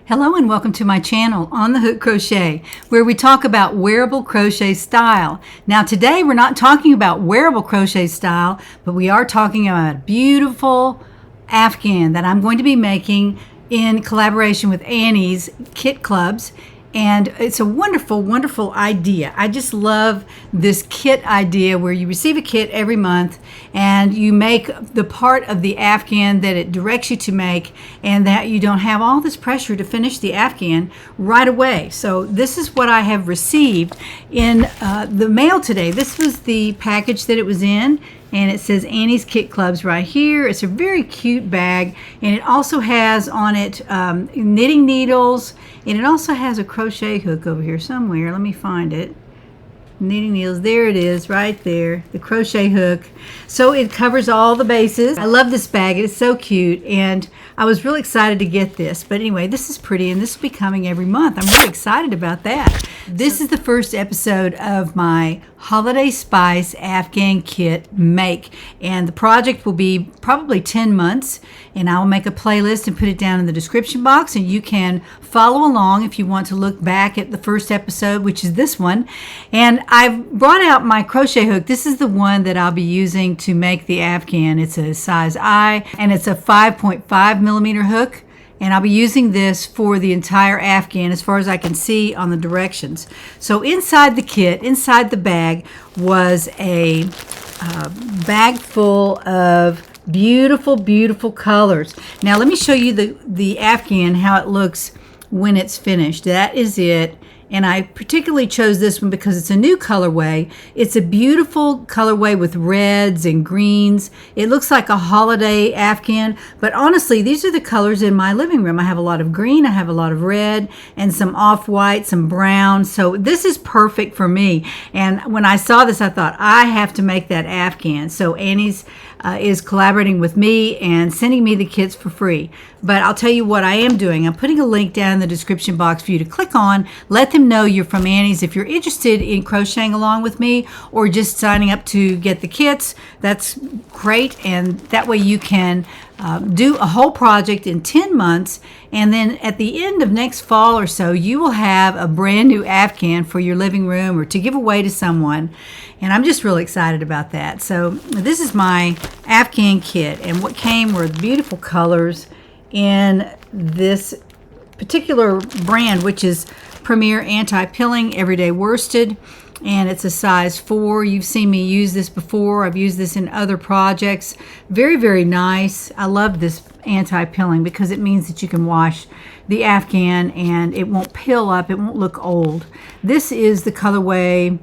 Hello and welcome to my channel on the Hook Crochet, where we talk about wearable crochet style. Now today we're not talking about wearable crochet style, but we are talking about a beautiful Afghan that I'm going to be making in collaboration with Annie's Kit Clubs. And it's a wonderful, wonderful idea. I just love this kit idea where you receive a kit every month and you make the part of the Afghan that it directs you to make, and that you don't have all this pressure to finish the Afghan right away. So this is what I have received in the mail today. This was the package that it was in. And it says Annie's Kit Clubs right here. It's a very cute bag, and it also has on it knitting needles, and it also has a crochet hook over here somewhere. Let me find it. Knitting needles, there it is right there, the crochet hook. So it covers all the bases. I love this bag. It's so cute, and I was really excited to get this. But anyway, this is pretty, and this will be coming every month. I'm really excited about that. This is the first episode of my Holiday Spice Afghan Kit make, and the project will be probably 10 months, and I will make a playlist and put it down in the description box, and you can follow along if you want to look back at the first episode, which is this one. And I've brought out my crochet hook. This is the one that I'll be using to make the Afghan. It's a size I, and it's a 5.5 millimeter hook. And I'll be using this for the entire Afghan as far as I can see on the directions. So inside the kit, inside the bag, was a bag full of beautiful, beautiful colors. Now let me show you the Afghan, how it looks when it's finished. That is it. And I particularly chose this one because it's a new colorway. It's a beautiful colorway with reds and greens. It looks like a holiday Afghan, but honestly, these are the colors in my living room. I have a lot of green, I have a lot of red, and some off-white, some brown. So this is perfect for me. And when I saw this, I thought, I have to make that Afghan. So Annie's is collaborating with me and sending me the kits for free. But I'll tell you what I am doing. I'm putting a link down in the description box for you to click on. Let them know you're from Annie's. If you're interested in crocheting along with me or just signing up to get the kits, that's great. And that way you can do a whole project in 10 months. And then at the end of next fall or so, you will have a brand new Afghan for your living room or to give away to someone. And I'm just really excited about that. So this is my Afghan kit, and what came were beautiful colors in this particular brand, which is Premier Anti-Pilling Everyday Worsted, and it's a size 4. You've seen me use this before. I've used this in other projects. Very, very nice. I love this anti-pilling because it means that you can wash the Afghan and it won't pill up. It won't look old. This is the colorway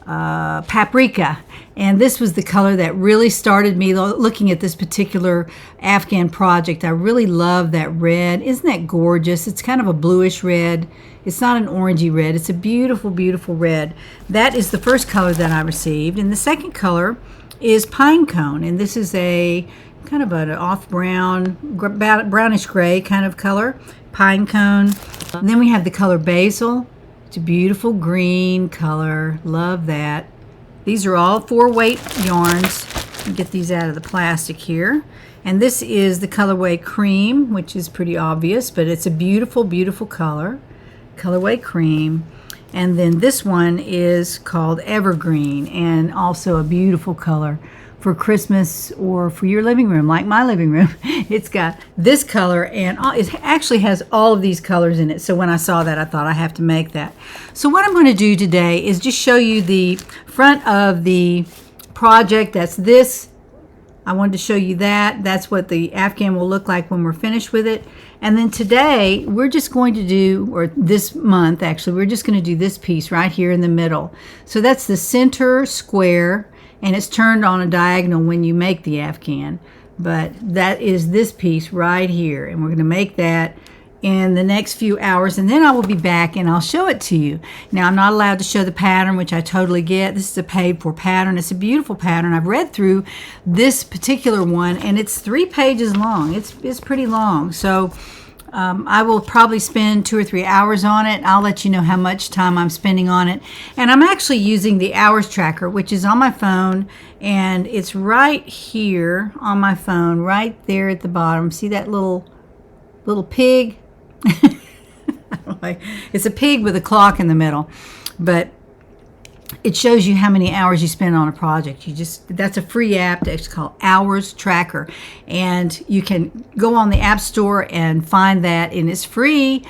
Paprika, and this was the color that really started me looking at this particular Afghan project. I really love that red. Isn't that gorgeous? It's kind of a bluish red. It's not an orangey red. It's a beautiful, beautiful red. That is the first color that I received, and the second color is Pine Cone, and this is a kind of an off brown, brownish gray kind of color, Pine Cone. And then we have the color Basil. It's a beautiful green color. Love that. These are all 4-weight yarns. Get these out of the plastic here. And this is the colorway Cream, which is pretty obvious, but it's a beautiful, beautiful color. Colorway Cream. And then this one is called Evergreen, and also a beautiful color for Christmas or for your living room, like my living room. It's got this color, and it actually has all of these colors in it. So when I saw that, I thought I have to make that. So what I'm going to do today is just show you the front of the project. That's this. I wanted to show you that. That's what the Afghan will look like when we're finished with it. And then today, we're just going to do, or this month actually, we're just going to do this piece right here in the middle. So that's the center square, and it's turned on a diagonal when you make the Afghan. But that is this piece right here, and we're going to make that in the next few hours, and then I will be back and I'll show it to you. Now, I'm not allowed to show the pattern, which I totally get. This is a paid-for pattern. It's a beautiful pattern. I've read through this particular one, and it's 3 pages long. It's pretty long. So I will probably spend 2 or 3 hours on it. I'll let you know how much time I'm spending on it. And I'm actually using the hours tracker, which is on my phone, and it's right here on my phone, right there at the bottom. See that little pig? It's a pig with a clock in the middle, but it shows you how many hours you spend on a project. That's a free app that's called Hours Tracker, and you can go on the App Store and find that, and it's free.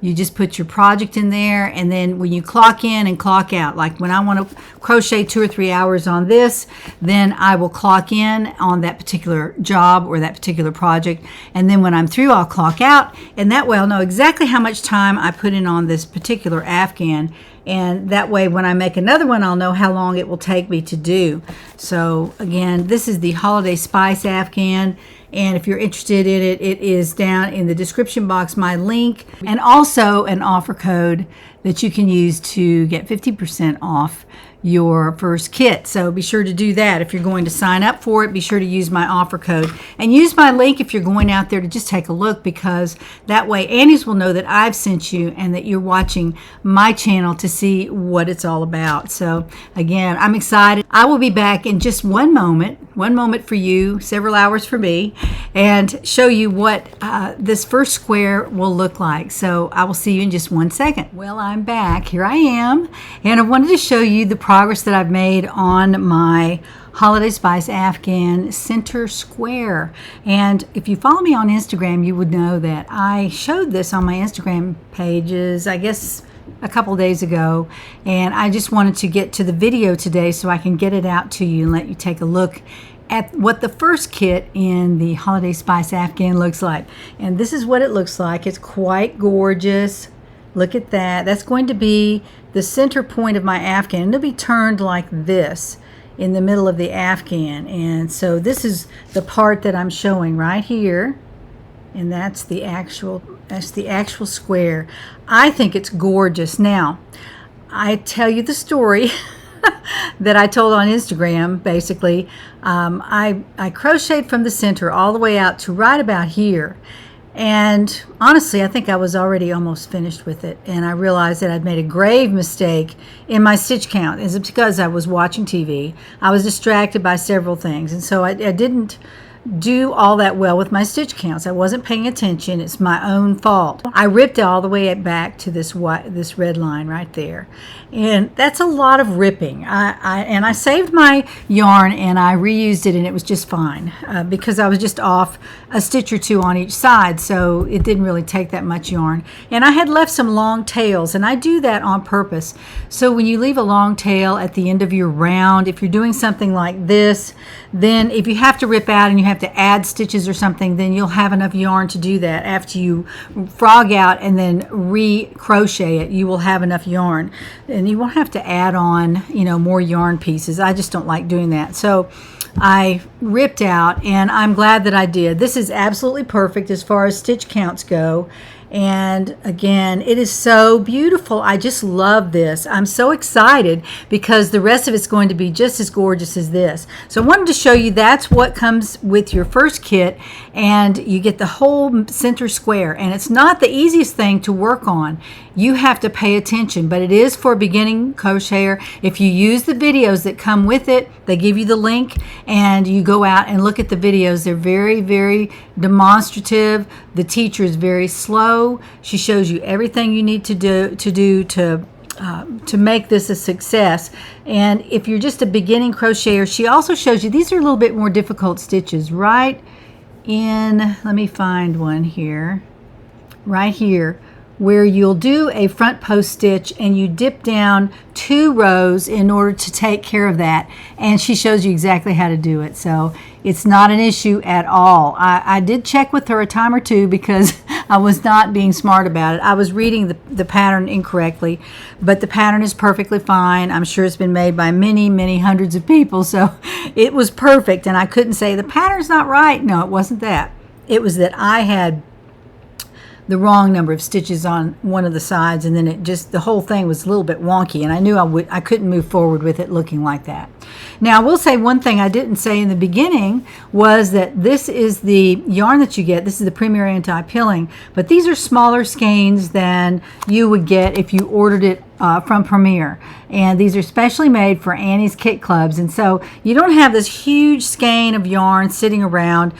You just put your project in there, and then when you clock in and clock out, like when I want to crochet 2 or 3 hours on this, then I will clock in on that particular job or that particular project, and then when I'm through, I'll clock out, and that way I'll know exactly how much time I put in on this particular Afghan, and that way when I make another one, I'll know how long it will take me to do. So again, this is the Holiday Spice Afghan. And if you're interested in it, it is down in the description box, my link, and also an offer code that you can use to get 50% off your first kit. So be sure to do that. If you're going to sign up for it, be sure to use my offer code and use my link if you're going out there to just take a look, because that way Annie's will know that I've sent you and that you're watching my channel to see what it's all about. So again, I'm excited. I will be back in just one moment for you, several hours for me, and show you what this first square will look like. So I will see you in just 1 second. Well, I'm back. Here I am, and I wanted to show you the progress that I've made on my Holiday Spice Afghan center square. And if you follow me on Instagram, you would know that I showed this on my Instagram pages, I guess a couple days ago, and I just wanted to get to the video today so I can get it out to you and let you take a look at what the first kit in the Holiday Spice Afghan looks like. And this is what it looks like. It's quite gorgeous. Look at that. That's going to be the center point of my Afghan. It'll be turned like this in the middle of the Afghan. And so this is the part that I'm showing right here. And that's the actual square. I think it's gorgeous. Now, I tell you the story that I told on Instagram. Basically, I crocheted from the center all the way out to right about here. And honestly, I think I was already almost finished with it, and I realized that I'd made a grave mistake in my stitch count. Is it because I was watching TV? I was distracted by several things, and so I didn't do all that well with my stitch counts. I wasn't paying attention. It's my own fault. I ripped it all the way back to this red line right there, and that's a lot of ripping. I saved my yarn and I reused it, and it was just fine because I was just off a stitch or two on each side, so it didn't really take that much yarn. And I had left some long tails, and I do that on purpose. So when you leave a long tail at the end of your round, if you're doing something like this, then if you have to rip out and you have to add stitches or something, then you'll have enough yarn to do that. After you frog out and then re-crochet it, you will have enough yarn, and you won't have to add on, more yarn pieces. I just don't like doing that. So I ripped out, and I'm glad that I did. This is absolutely perfect as far as stitch counts go. And again, it is so beautiful. I just love this. I'm so excited because the rest of it's going to be just as gorgeous as this. So I wanted to show you that's what comes with your first kit, and you get the whole center square. And it's not the easiest thing to work on. You have to pay attention, but it is for a beginning crocheter. If you use the videos that come with it, they give you the link, and you go out and look at the videos. They're very, very demonstrative. The teacher is very slow. She shows you everything you need to do to make this a success. And if you're just a beginning crocheter, she also shows you, these are a little bit more difficult stitches right in, let me find one here, right here, where you'll do a front post stitch and you dip down 2 rows in order to take care of that, and she shows you exactly how to do it. So it's not an issue at all. I did check with her a time or two because I was not being smart about it. I was reading the pattern incorrectly, but the pattern is perfectly fine. I'm sure it's been made by many, many hundreds of people, so it was perfect, and I couldn't say the pattern's not right. No, it wasn't that. It was that I had the wrong number of stitches on one of the sides, and then it just, the whole thing was a little bit wonky, and I knew I couldn't move forward with it looking like that. Now I will say one thing I didn't say in the beginning was that this is the yarn that you get. This is the Premier Anti-Pilling, but these are smaller skeins than you would get if you ordered it from Premier, and these are specially made for Annie's Kit Clubs, and so you don't have this huge skein of yarn sitting around.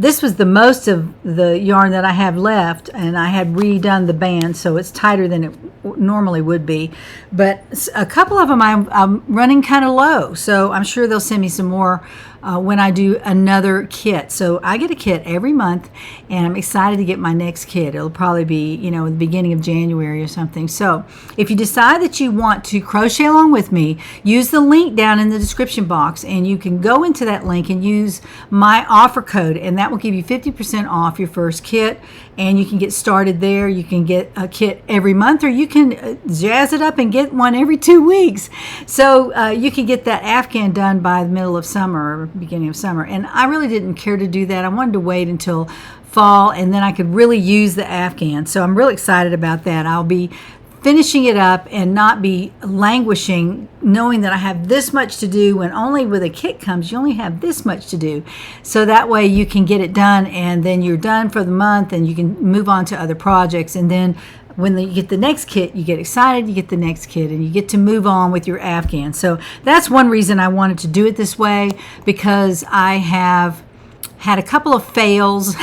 This was the most of the yarn that I have left, and I had redone the band so it's tighter than it normally would be, but a couple of them I'm running kind of low, so I'm sure they'll send me some more when I do another kit. So I get a kit every month, and I'm excited to get my next kit. It'll probably be, you know, the beginning of January or something. So if you decide that you want to crochet along with me, use the link down in the description box, and you can go into that link and use my offer code, and that will give you 50% off your first kit, and you can get started there. You can get a kit every month, or you can jazz it up and get one every 2 weeks. So you can get that Afghan done by the middle of summer or beginning of summer. And I really didn't care to do that. I wanted to wait until fall, and then I could really use the Afghan. So I'm really excited about that. I'll be finishing it up and not be languishing, knowing that I have this much to do, when only with a kit comes you only have this much to do. So that way you can get it done, and then you're done for the month, and you can move on to other projects. And then when you get the next kit, you get excited, you get the next kit, and you get to move on with your Afghan. So that's one reason I wanted to do it this way, because I have had a couple of fails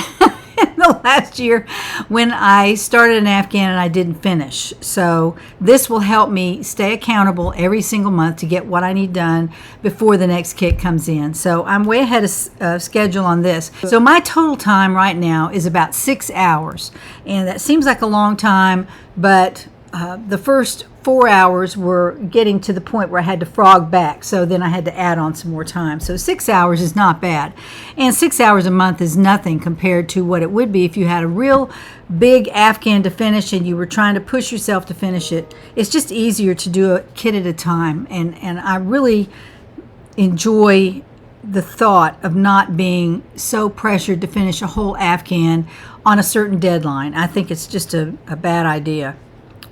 in the last year when I started an Afghan and I didn't finish. So this will help me stay accountable every single month to get what I need done before the next kit comes in. So I'm way ahead of schedule on this. So my total time right now is about 6 hours, and that seems like a long time, but the first 4 hours were getting to the point where I had to frog back, so then I had to add on some more time. So 6 hours is not bad, and 6 hours a month is nothing compared to what it would be if you had a real big Afghan to finish and you were trying to push yourself to finish it. It's just easier to do a kit at a time, and I really enjoy the thought of not being so pressured to finish a whole Afghan on a certain deadline. I think it's just a bad idea.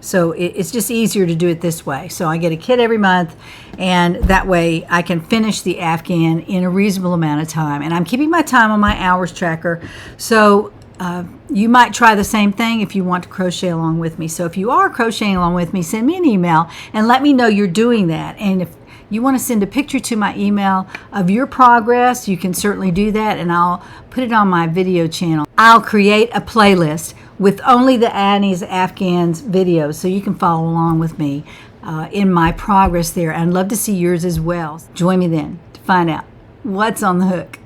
So it's just easier to do it this way. So I get a kit every month, and that way I can finish the Afghan in a reasonable amount of time. And I'm keeping my time on my hours tracker. So you might try the same thing if you want to crochet along with me. So if you are crocheting along with me, send me an email and let me know you're doing that. And if you want to send a picture to my email of your progress, you can certainly do that, and I'll put it on my video channel. I'll create a playlist with only the Annie's Afghans videos, so you can follow along with me in my progress there. I'd love to see yours as well. Join me then to find out what's on the hook.